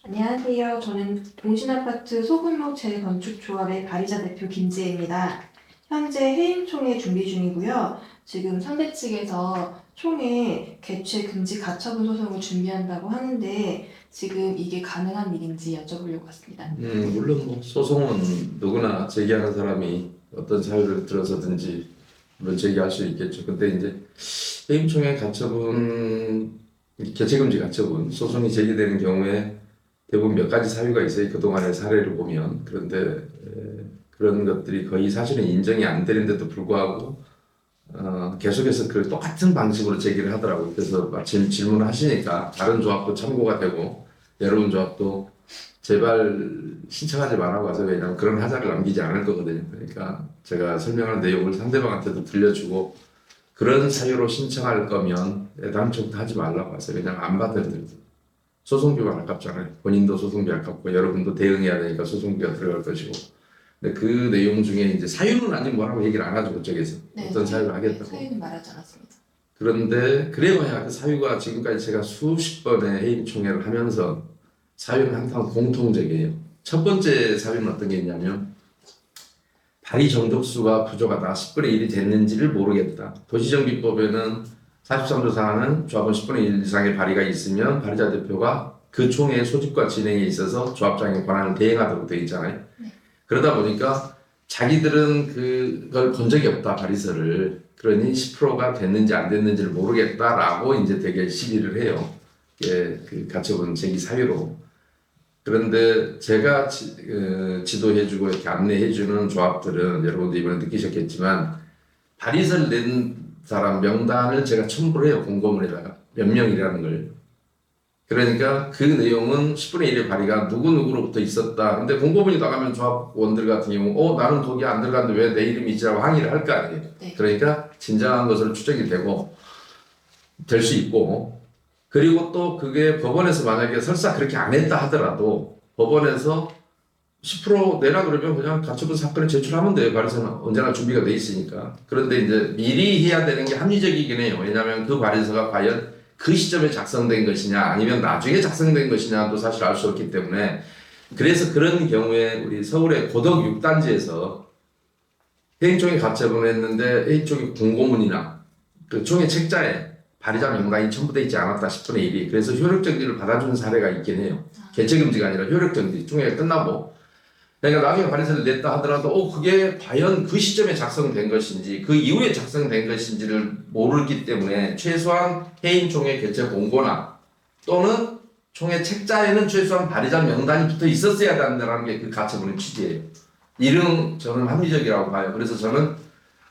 안녕하세요. 저는 동신아파트 소규모 재건축조합의 발의자 대표 김지혜입니다. 현재 해임총회 준비 중이고요. 지금 상대 측에서 총회 개최 금지 가처분 소송을 준비한다고 하는데 지금 이게 가능한 일인지 여쭤보려고 왔습니다. 물론 뭐 소송은 누구나 제기하는 사람이 어떤 사유를 들어서든지 물론 제기할 수 있겠죠. 근데 이제 해임총회 가처분, 개최금지 가처분 소송이 제기되는 경우에 대부분 몇 가지 사유가 있어요. 그동안의 사례를 보면. 그런데 그런 것들이 거의 사실은 인정이 안 되는데도 불구하고 계속해서 그 똑같은 방식으로 제기를 하더라고요. 그래서 마침 질문을 하시니까 다른 조합도 참고가 되고 여러분 조합도 제발 신청하지 말라고 하세요. 왜냐하면 그런 하자를 남기지 않을 거거든요. 그러니까 제가 설명한 내용을 상대방한테도 들려주고 그런 사유로 신청할 거면 애당초부터 하지 말라고 하세요. 왜냐하면 안 받아들여요. 소송비가 아깝잖아요. 본인도 소송비 아깝고 여러분도 대응해야 되니까 소송비가 들어갈 것이고. 근데 그 내용 중에 이제 사유는 아직 뭐라고 얘기를 안 하죠. 그쪽에서. 네, 어떤 사유를 하겠다고. 사유는 말하지 않았습니다. 그런데 그래봐야 그 사유가 지금까지 제가 수십 번의 해임 총회를 하면서 사유는 항상 공통적이에요. 첫 번째 사유는 어떤 게 있냐면 발의 정족수가 부족하다. 10분의 1이 됐는지를 모르겠다. 도시정비법에는 43조 사항은 조합원 10분의 1 이상의 발의가 있으면 발의자 대표가 그 총회의 소집과 진행에 있어서 조합장의 권한을 대행하도록 되어 있잖아요. 네. 그러다 보니까 자기들은 그걸 본 적이 없다, 발의서를. 그러니 10%가 됐는지 안 됐는지를 모르겠다라고 이제 되게 시비를 해요. 예, 그 가처분 제기 사유로. 그런데 제가 지도해주고 이렇게 안내해주는 조합들은 여러분도 이번에 느끼셨겠지만 발의서를 낸 사람 명단을 제가 첨부를 해요. 공고문에다가 몇 명이라는 걸. 그러니까 그 내용은 10분의 1의 발의가 누구누구로부터 있었다. 근데 공고문이 나가면 조합원들 같은 경우 나는 거기 안 들어갔는데 왜 내 이름이 있지라고 항의를 할 거 아니에요. 네. 그러니까 진정한 것으로 추정이 되고 될 수 있고 그리고 또 그게 법원에서 만약에 설사 그렇게 안 했다 하더라도 법원에서 10% 내라 그러면 그냥 가처분 사건을 제출하면 돼요. 발의서는 언제나 준비가 돼 있으니까. 그런데 이제 미리 해야 되는 게 합리적이긴 해요. 왜냐하면 그 발의서가 과연 그 시점에 작성된 것이냐 아니면 나중에 작성된 것이냐도 사실 알 수 없기 때문에 그래서 그런 경우에 우리 서울의 고덕 6단지에서 해임총회 가처분을 했는데 해임총회 공고문이나 그 총회 책자에 발의자 명단이 첨부되어 있지 않았다 10분의 1이. 그래서 효력정지를 받아주는 사례가 있긴 해요. 개최금지가 아니라 효력정지. 총회가 끝나고 그러니까 나중에 발의서를 냈다 하더라도 그게 과연 그 시점에 작성된 것인지 그 이후에 작성된 것인지를 모르기 때문에 최소한 해임총회 개최 공고나 또는 총회 책자에는 최소한 발의자 명단이 붙어 있었어야 된다는 게 그 가처분의 취지예요. 이런 저는 합리적이라고 봐요. 그래서 저는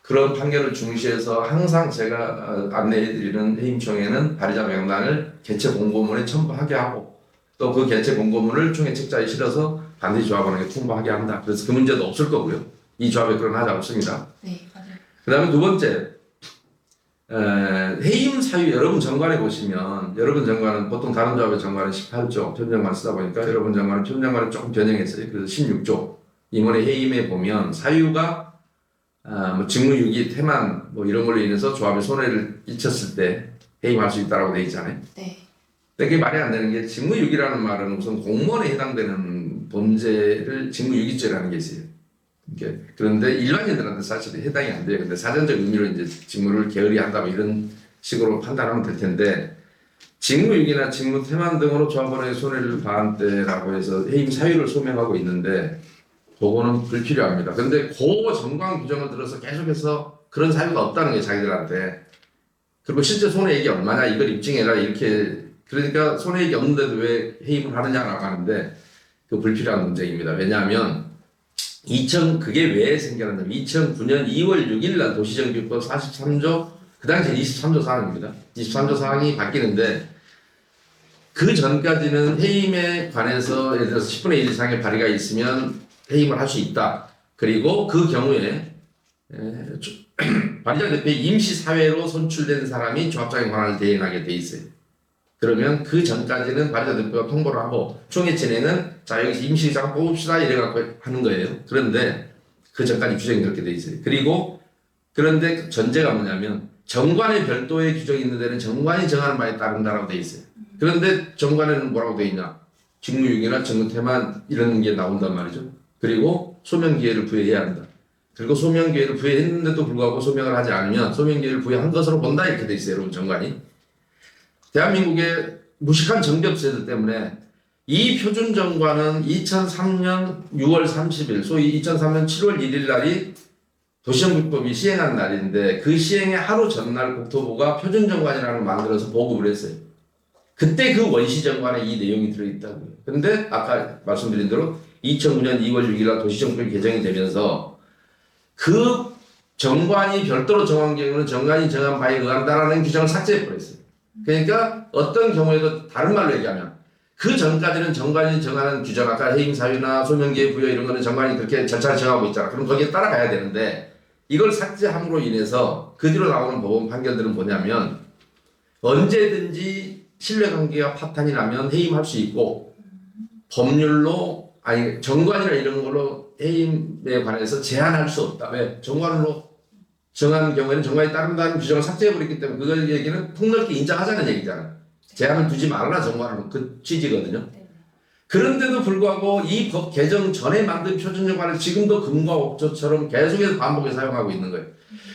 그런 판결을 중시해서 항상 제가 안내해드리는 해임총회는 발의자 명단을 개최 공고문에 첨부하게 하고 또 그 개최 공고문을 총회 책자에 실어서 반드시 조합원에게 통보하게 한다. 그래서 그 문제도 없을 거고요. 이 조합에 그런 하자 없습니다. 네, 맞아요. 그 다음에 두 번째, 해임 사유 여러분 정관에 보시면 여러분 정관은 보통 다른 조합의 정관은 18조 편정관 쓰다 보니까 여러분 정관은 편정관을 조금 변형했어요. 그래서 16조 임원의 해임에 보면 사유가 뭐 직무유기, 태만 뭐 이런 걸로 인해서 조합에 손해를 끼쳤을 때 해임할 수 있다라고 돼 있잖아요. 네. 근데 그게 말이 안 되는 게 직무유기라는 말은 우선 공무원에 해당되는 범죄를 직무유기죄라는 게 있어요. 그런데 일반인들한테 사실 해당이 안 돼요. 근데 사전적 의미로 이제 직무를 게을리 한다 뭐 이런 식으로 판단하면 될 텐데 직무유기나 직무태만 등으로 조합원에게 손해를 봐한 때라고 해서 해임 사유를 소명하고 있는데 그거는 불필요합니다. 근데 그 정관 규정을 들어서 계속해서 그런 사유가 없다는 게 자기들한테 그리고 실제 손해액이 얼마냐 이걸 입증해라 이렇게 그러니까 손해액이 없는데도 왜 해임을 하느냐라고 하는데 그 불필요한 문제입니다. 왜냐하면 그게 왜 생겨났냐면 2009년 2월 6일 날 도시정비법 43조 그 당시에 23조 사항입니다. 23조 사항이 바뀌는데 그 전까지는 해임에 관해서 예를 들어서 10분의 1 이상의 발의가 있으면 해임을 할 수 있다. 그리고 그 경우에 발의자 대표의 임시사회로 선출된 사람이 조합장의 권한을 대행하게 돼 있어요. 그러면 그 전까지는 발의자 대표가 통보를 하고 총회 진행은 자 여기서 임시장 뽑읍시다 이래갖고 하는 거예요. 그런데 그 전까지 규정이 그렇게 돼 있어요. 그런데 전제가 뭐냐면 정관에 별도의 규정이 있는 데는 정관이 정하는 바에 따른다라고 돼 있어요. 그런데 정관에는 뭐라고 돼 있냐? 직무유기나 직무태만 이런 게 나온단 말이죠. 그리고 소명 기회를 부여해야 한다. 그리고 소명 기회를 부여했는데도 불구하고 소명을 하지 않으면 소명 기회를 부여한 것으로 본다 이렇게 돼 있어요, 여러분 정관이. 대한민국의 무식한 정ገብ제들 때문에 이 표준 정관은 2003년 6월 30일, 소위 2003년 7월 1일 날이 도시정비법이 시행한 날인데 그 시행의 하루 전날 국토부가 표준 정관이라는 걸 만들어서 보급을 했어요. 그때 그 원시 정관에 이 내용이 들어있다고요. 근데 아까 말씀드린 대로 2009년 2월 6일 날 도시정비법이 개정이 되면서 그 정관이 별도로 정한 경우는 정관이 정한 바에 의한다라는 규정을 삭제해버렸어요. 그러니까 어떤 경우에도 다른 말로 얘기하면 그 전까지는 정관이 정하는 규정, 아까 해임사유나 소명기회 부여 이런 거는 정관이 그렇게 절차를 정하고 있잖아. 그럼 거기에 따라가야 되는데 이걸 삭제함으로 인해서 그 뒤로 나오는 법원 판결들은 뭐냐면 언제든지 신뢰관계가 파탄이 나면 해임할 수 있고 법률로 아니 정관이나 이런 걸로 해임에 관해서 제한할 수 없다. 왜? 정관으로 정한 경우에는 정관이 따른다는 규정을 삭제해버렸기 때문에 그걸 얘기는 폭넓게 인정하자는 얘기잖아. 제한을 두지 말아라 정관으로 그 취지거든요. 그런데도 불구하고 이 법 개정 전에 만든 표준정관을 지금도 금과 옥조처럼 계속해서 반복해서 사용하고 있는 거예요.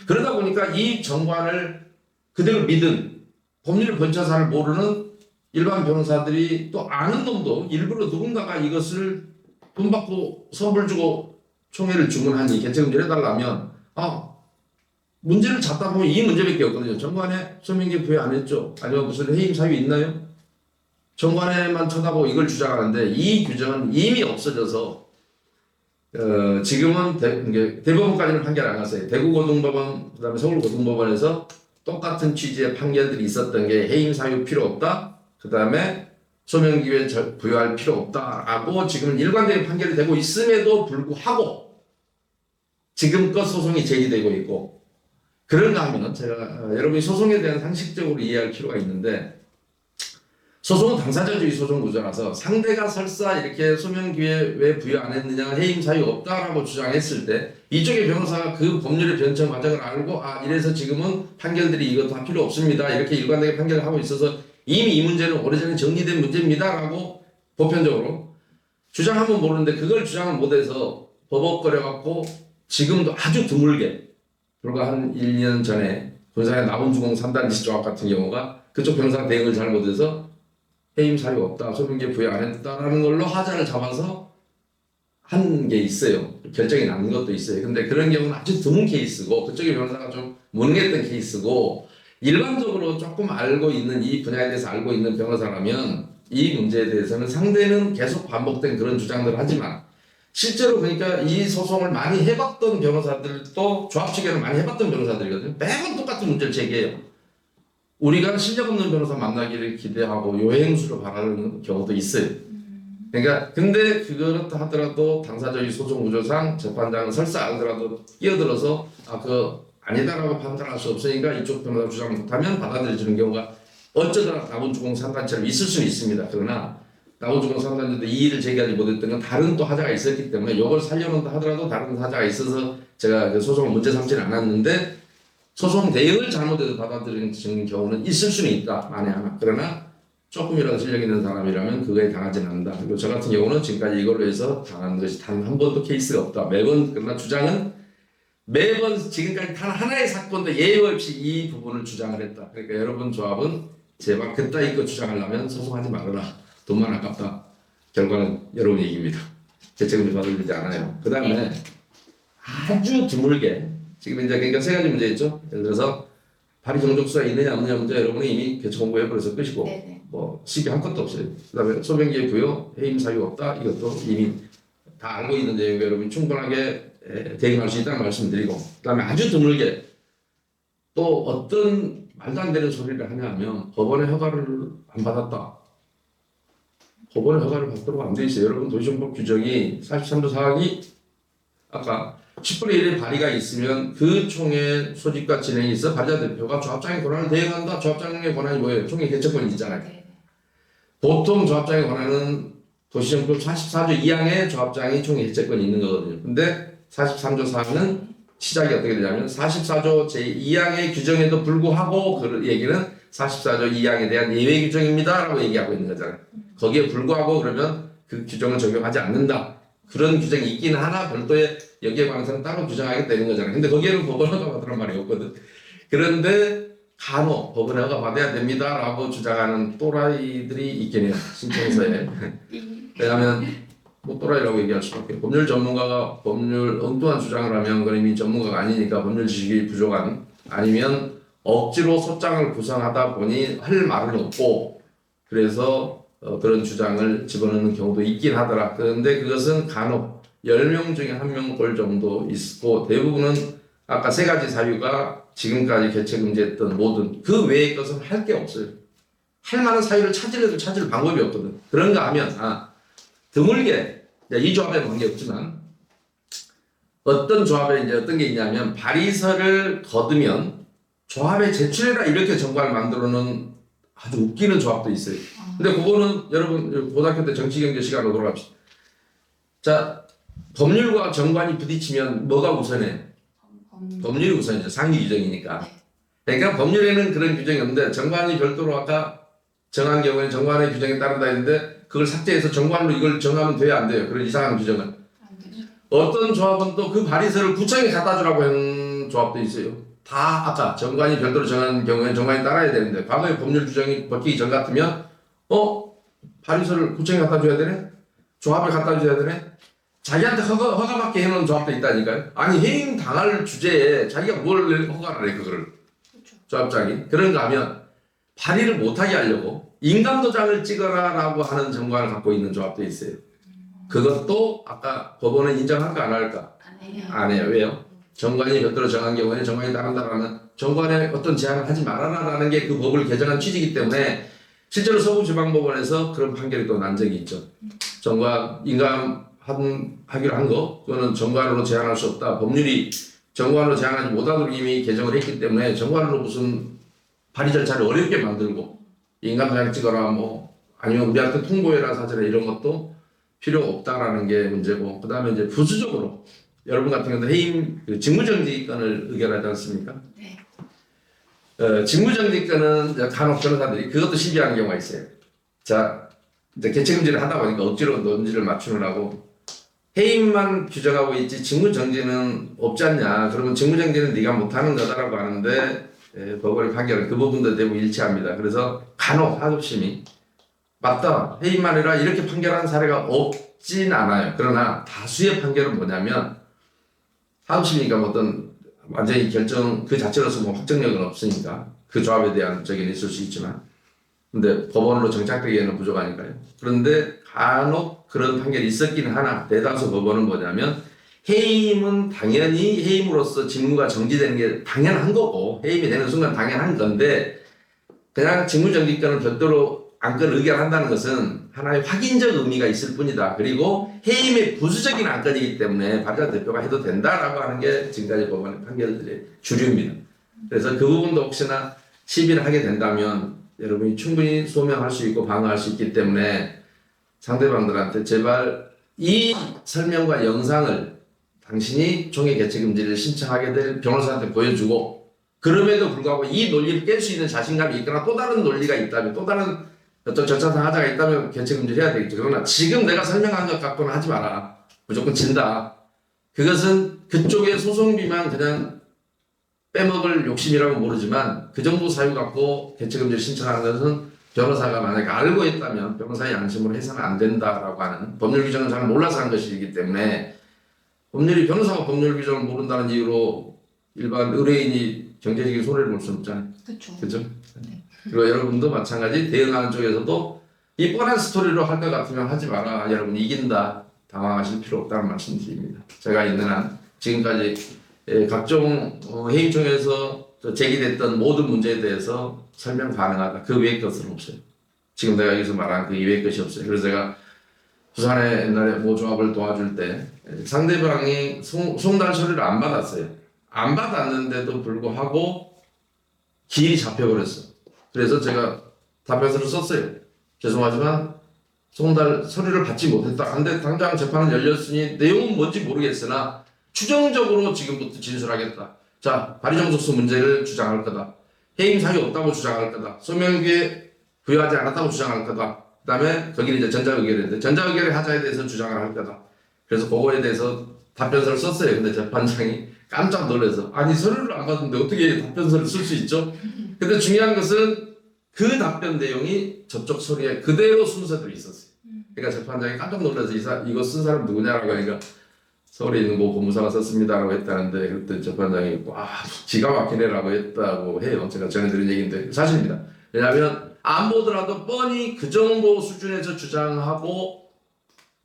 그러다 보니까 이 정관을 그대로 믿은 법률 번차사를 모르는 일반 변호사들이 또 아는 놈도 일부러 누군가가 이것을 돈 받고 선불 주고 총회를 주문하니 개최금지를 해달라면 문제를 찾다 보면 이 문제밖에 없거든요. 정관에 소명기 부여 안 했죠. 아니면 무슨 해임 사유 있나요? 정관에만 쳐다보고 이걸 주장하는데 이 규정은 이미 없어져서 지금은 대법원까지는 판결 안 갔어요. 대구고등법원 그다음에 서울고등법원에서 똑같은 취지의 판결들이 있었던 게 해임 사유 필요 없다. 그다음에 소명기회 부여할 필요 없다라고 지금 일관되게 판결이 되고 있음에도 불구하고 지금껏 소송이 제기되고 있고 그런가 하면 제가 여러분이 소송에 대한 상식적으로 이해할 필요가 있는데 소송은 당사자주의 소송 구조라서 상대가 설사 이렇게 소명기회 왜 부여 안 했느냐 해임 사유 없다라고 주장했을 때 이쪽의 변호사가 그 법률의 변청 과정을 알고 이래서 지금은 판결들이 이거 다 필요 없습니다 이렇게 일관되게 판결을 하고 있어서 이미 이 문제는 오래전에 정리된 문제입니다라고 보편적으로 주장하면 모르는데 그걸 주장을 못해서 버벅거려갖고 지금도 아주 드물게 불과 한 1년 전에 군산의 남원주공 3단지 조합 같은 경우가 그쪽 변호사 대응을 잘 못해서 해임 사유 없다, 소명기회 부여 안 했다라는 걸로 하자를 잡아서 한 게 있어요. 결정이 나는 것도 있어요. 근데 그런 경우는 아주 드문 케이스고 그쪽의 변호사가 좀 무능했던 케이스고 일반적으로 조금 알고 있는 이 분야에 대해서 알고 있는 변호사라면 이 문제에 대해서는 상대는 계속 반복된 그런 주장들을 하지만 실제로 그러니까 이 소송을 많이 해봤던 변호사들도 조합 측에는 많이 해봤던 변호사들이거든요. 매번 똑같은 문제를 제기해요. 우리가 실력 없는 변호사 만나기를 기대하고 요행수를 바라는 경우도 있어요. 그러니까 근데 그렇다 하더라도 당사자의 소송 구조상 재판장은 설사 알더라도 끼어들어서 그 아니다라고 판단할 수 없으니까 이쪽 변호사 주장 못하면 받아들여지는 경우가 어쩌다 남원주공 3단체로 있을 수는 있습니다. 그러나 남원주공 3단체도 이 일을 제기하지 못했던 건 다른 또 하자가 있었기 때문에 이걸 살려놓는다 하더라도 다른 하자가 있어서 제가 그 소송을 문제 삼지는 않았는데 소송 대응을 잘못해서 받아들이는 경우는 있을 수는 있다. 만에 하나. 그러나 조금이라도 실력 있는 사람이라면 그거에 당하지는 않는다. 그리고 저 같은 경우는 지금까지 이걸로 해서 당한 것이 단 한 번도 케이스가 없다. 매번 그러나 주장은 매번 지금까지 단 하나의 사건도 예외 없이 이 부분을 주장을 했다. 그러니까 여러분 조합은 제발 그따위 거 주장하려면 소송하지 말아라. 돈만 아깝다. 결과는 여러분 얘기입니다. 재책임을 받아들이지 않아요. 그 다음에 아주 드물게 지금 이제 그러니까 세 가지 문제 있죠. 예를 들어서 발의 정족수가 있느냐 없느냐 문제 여러분이 이미 개최 공부해버려서 끝이고 뭐 시비 한 것도 없어요. 그 다음에 소명기회 부여 해임 사유 없다. 이것도 이미 다 알고 있는 내용이 여러분이 충분하게 대응할 수 있다는 말씀드리고 그 다음에 아주 드물게 또 어떤 말도 안 되는 소리를 하냐면 법원의 허가를 안 받았다. 법원의 허가를 받도록 안 돼 있어요. 여러분 도시정법 규정이 43조 4항이 아까 10분의 1의 발의가 있으면 그 총회 소집과 진행이 있어 발의자 대표가 조합장의 권한을 대행한다. 조합장의 권한이 뭐예요? 총회 개최권이 있잖아요. 보통 조합장의 권한은 도시정법 44조 2항에 조합장이 총회 개최권이 있는 거거든요. 근데 43조 4항은 시작이 어떻게 되냐면 44조 제2항의 규정에도 불구하고 그 얘기는 44조 2항에 대한 예외 규정입니다 라고 얘기하고 있는 거잖아요. 거기에 불구하고 그러면 그 규정을 적용하지 않는다. 그런 규정이 있긴 하나 별도의 여기에 관해서는 따로 규정하게 되는 거잖아요. 근데 거기에는 법원 허가 받으란 말이 없거든. 그런데 간혹 법원 허가 받아야 됩니다라고 주장하는 또라이들이 있긴 해요. 신청서에. 왜냐하면 뭐 또라이라고 얘기할 수밖에 없고 법률 전문가가 법률 엉뚱한 주장을 하면 그건 이미 전문가가 아니니까 법률 지식이 부족한 아니면 억지로 소장을 구성하다 보니 할 말은 없고 그래서 그런 주장을 집어넣는 경우도 있긴 하더라. 그런데 그것은 간혹 10명 중에 1명 꼴 정도 있고 대부분은 아까 세 가지 사유가 지금까지 개체금지했던 모든 그 외의 것은 할 게 없어요. 할 만한 사유를 찾으려도 찾을 방법이 없거든. 그런가 하면 드물게 이 조합에는 관계없지만 어떤 조합에 이제 어떤 게 있냐면 발의서를 거두면 조합에 제출해라 이렇게 정관을 만들어놓은 아주 웃기는 조합도 있어요. 근데 그거는 여러분 고등학교 때 정치경제 시간으로 돌아갑시다. 자, 법률과 정관이 부딪히면 뭐가 우선해? 법률이 우선이죠. 상위 규정이니까. 그러니까 법률에는 그런 규정이 없는데 정관이 별도로 아까 정한 경우에는 정관의 규정에 따른다 했는데 그걸 삭제해서 정관으로 이걸 정하면 돼야 안 돼요. 그런 이상한 규정은. 어떤 조합은 또 그 발의서를 구청에 갖다 주라고 하는 조합도 있어요. 다 아까 정관이 별도로 정한 경우에는 정관이 따라야 되는데 과거에 법률 규정이 바뀌기 전 같으면 발의서를 구청에 갖다 줘야 되네? 조합에 갖다 줘야 되네? 자기한테 허가받게 해놓은 조합도 있다니까요. 아니 해임 당할 주제에 자기가 뭘 허가를 해 그거를. 조합장이. 그런가 하면 발의를 못하게 하려고 인감도장을 찍어라라고 하는 정관을 갖고 있는 조합도 있어요. 그것도 아까 법원은 인정할까 안 할까? 안 해요. 왜요? 정관이 별도로 정한 경우에 정관이 따른다라는 정관에 어떤 제한을 하지 말아라라는 게 그 법을 개정한 취지이기 때문에 실제로 서부지방법원에서 그런 판결이 또 난 적이 있죠. 정관 인감하기로 한 거 그거는 정관으로 제한할 수 없다. 법률이 정관으로 제한하지 못하도록 이미 개정을 했기 때문에 정관으로 무슨 발의 절차를 어렵게 만들고 인감도장 찍어라 뭐 아니면 우리한테 통보해라 사전에 이런 것도 필요 없다라는 게 문제고 그 다음에 이제 부수적으로 여러분 같은 경우도 해임 직무정지권을 의결하지 않습니까? 네. 직무정지권은 간혹 변호사들이 그것도 시비하는 경우가 있어요. 자, 이제 개체금지를 하다 보니까 억지로 논지를 맞추느라고 해임만 규정하고 있지 직무정지는 없지 않냐. 그러면 직무정지는 네가 못하는 거다라고 하는데 법원의 판결은 그 부분도 대부분 일치합니다. 그래서 간혹 하급심이 맞다 해임만 해라 이렇게 판결한 사례가 없진 않아요. 그러나 다수의 판결은 뭐냐면 하급심이니까 어떤 완전히 결정 그 자체로서 뭐 확정력은 없으니까 그 조합에 대한 적은 있을 수 있지만 근데 법원으로 정착되기에는 부족하니까요. 그런데 간혹 그런 판결이 있었긴 하나 대다수 법원은 뭐냐면 해임은 당연히 해임으로써 직무가 정지되는 게 당연한 거고 해임이 되는 순간 당연한 건데 그냥 직무정지권을 별도로 안건을 의결한다는 것은 하나의 확인적 의미가 있을 뿐이다. 그리고 해임의 부수적인 안건이기 때문에 발의자 대표가 해도 된다라고 하는 게 지금까지 법원의 판결들의 주류입니다. 그래서 그 부분도 혹시나 시비를 하게 된다면 여러분이 충분히 소명할 수 있고 방어할 수 있기 때문에 상대방들한테 제발 이 설명과 영상을 당신이 총회 개최 금지를 신청하게 될 변호사한테 보여주고 그럼에도 불구하고 이 논리를 깰 수 있는 자신감이 있거나 또 다른 논리가 있다면 또 다른 어떤 절차상 하자가 있다면 개최 금지를 해야 되겠죠. 그러나 지금 내가 설명한 것 갖고는 하지 마라. 무조건 진다. 그것은 그쪽의 소송비만 그냥 빼먹을 욕심이라면 모르지만 그 정도 사유 갖고 개최 금지를 신청하는 것은 변호사가 만약에 알고 있다면 변호사의 양심으로 해서는 안 된다라고 하는 법률 규정을 잘 몰라서 한 것이기 때문에 변호사가 법률 규정을 모른다는 이유로 일반 의뢰인이 경제적인 손해를 볼 수는 없잖아요. 그렇죠? 네. 그리고 여러분도 마찬가지 대응하는 쪽에서도 이 뻔한 스토리로 할 것 같으면 하지 마라. 여러분 이긴다. 당황하실 필요 없다는 말씀 드립니다. 제가 있는 한 지금까지 각종 회의총에서 제기됐던 모든 문제에 대해서 설명 가능하다. 그 외의 것은 없어요. 지금 내가 여기서 말한 그 이외의 것이 없어요. 그래서 제가 부산에 옛날에 모 조합을 도와줄 때 상대방이 송달 처리를 안 받았어요. 안 받았는데도 불구하고 기일이 잡혀버렸어. 그래서 제가 답변서를 썼어요. 죄송하지만 송달 서류를 받지 못했다. 근데 당장 재판은 열렸으니 내용은 뭔지 모르겠으나 추정적으로 지금부터 진술하겠다. 자, 발의정속수 문제를 주장할 거다. 해임 사유 없다고 주장할 거다. 소명기에 부여하지 않았다고 주장할 거다. 그다음에 거기는 이제 전자의결인데 전자의결의 하자에 대해서 주장을 할 거다. 그래서 그거에 대해서 답변서를 썼어요. 근데 재판장이 깜짝 놀라서 아니 서류를 안 받는데 어떻게 답변서를 쓸 수 있죠? 근데 중요한 것은 그 답변 내용이 저쪽 서류에 그대로 순서대로 있었어요. 그러니까 재판장이 깜짝 놀라서 이거 쓴 사람 누구냐라고 하니까 서울에 있는 모 법무사가 썼습니다라고 했다는데 그때 재판장이 기가 막히네라고 했다고 해요. 제가 전에 들은 얘기인데 사실입니다. 왜냐하면 안 보더라도 뻔히 그 정도 수준에서 주장하고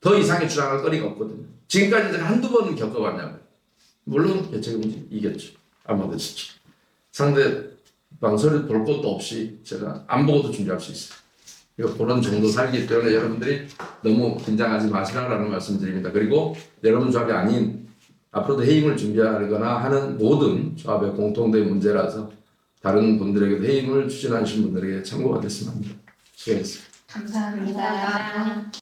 더 이상의 주장할 거리가 없거든요. 지금까지 제가 한두 번 겪어봤냐고요. 물론 개최금지 이겼죠. 안 받아졌죠. 상대방 서류 볼 것도 없이 제가 안 보고도 준비할 수 있어요. 이거 그런 정도 살기 때문에 여러분들이 너무 긴장하지 마시라라는 말씀드립니다. 그리고 여러분 조합이 아닌 앞으로도 해임을 준비하거나 하는 모든 조합의 공통된 문제라서 다른 분들에게도 해임을 추진하시는 분들에게 참고가 됐으면 합니다. 수고했습니다. 감사합니다.